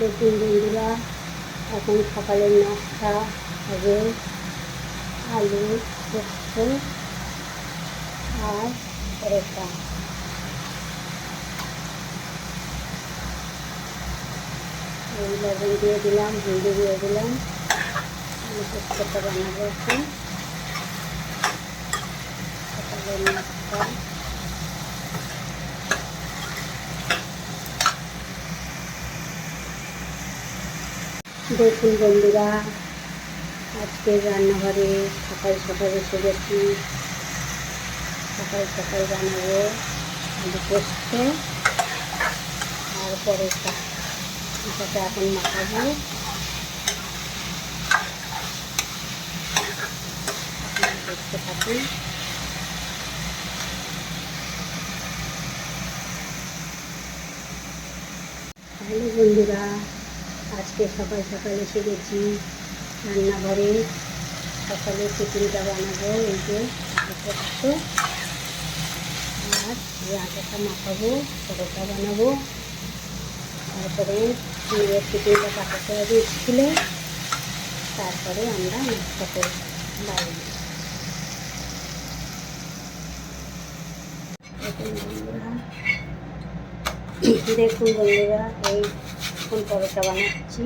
দেখুন বন্ধুরা, এখন সকালের নাস্তা হবে আলু পোস্ত আর পরোটা। এই লবণ দিয়ে দিলাম, হলদি দিয়ে দিলাম। আলু পোস্তটা বানাবো এখন সকালের নাস্তা। দেখুন বন্ধুরা, আজকে রান্নাঘরে সকাল সকাল এসে গেছি। সকাল সকাল বানাবো আলু পোস্ত আর পরোটা। এটাকে এখন মাখাবো। দেখতে থাকুন। হ্যালো বন্ধুরা, আজকে সকাল সকাল এসে গেছি রান্নাঘরে। সকালে টিফিনটা বানাবো। এই যে আলু পোস্ত আর আটাটা মাখাবো, পরোটা বানাবো। তারপরে মেয়ের টিফিনটা পাঠাতে হবে স্কুলে। তারপরে আমরা নাস্তা করব বাইরে। দেখুন বন্ধুরা, এই এখন পরোটা বানাচ্ছি।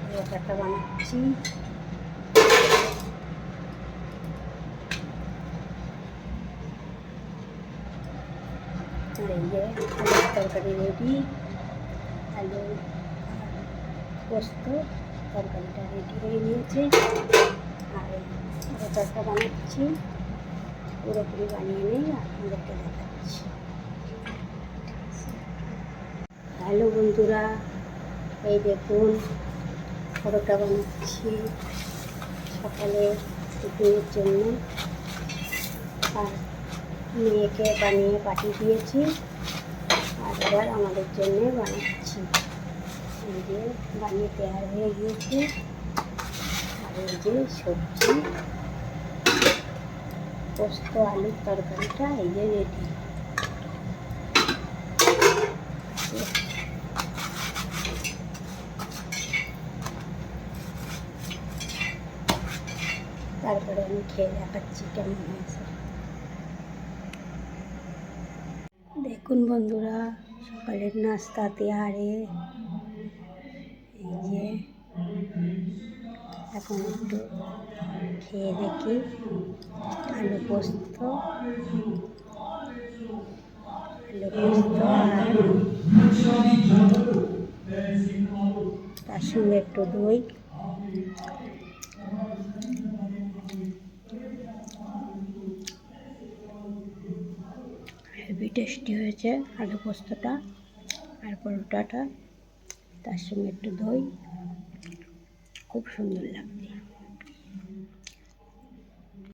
পরোটাটা বানাচ্ছি। আর এই যে আলুর তরকারি রেডি। আলু পোস্ত তরকারিটা রেডি হয়ে গিয়েছে। আর পরোটাটা বানাচ্ছি। পুরোপুরি বানিয়ে নেই, আপনাদেরকে দেখাচ্ছি। হ্যালো বন্ধুরা, এই দেখুন পরোটা বানাচ্ছি সকালে টিফিনের জন্য। আর মেয়েকে বানিয়ে পাঠিয়ে দিয়েছি, আর এবার আমাদের জন্য বানাচ্ছি। এই যে বানিয়ে তৈরি হয়ে গিয়েছে। আর এই যে সবজি পোস্ত আলুর তরকারিটা এই যে রেডি। তারপরে আমি খেয়ে দেখাচ্ছি কেমন হয়েছে। দেখুন বন্ধুরা, সকালের নাস্তা তৈরি। এই যে এখন একটু খেয়ে দেখি। আলু পোস্ত আর তার সঙ্গে একটু দই। হেভি টেস্টি হয়েছে আলু পোস্তটা আর পরোটাটা, তার সঙ্গে একটু দই, খুব সুন্দর লাগছে।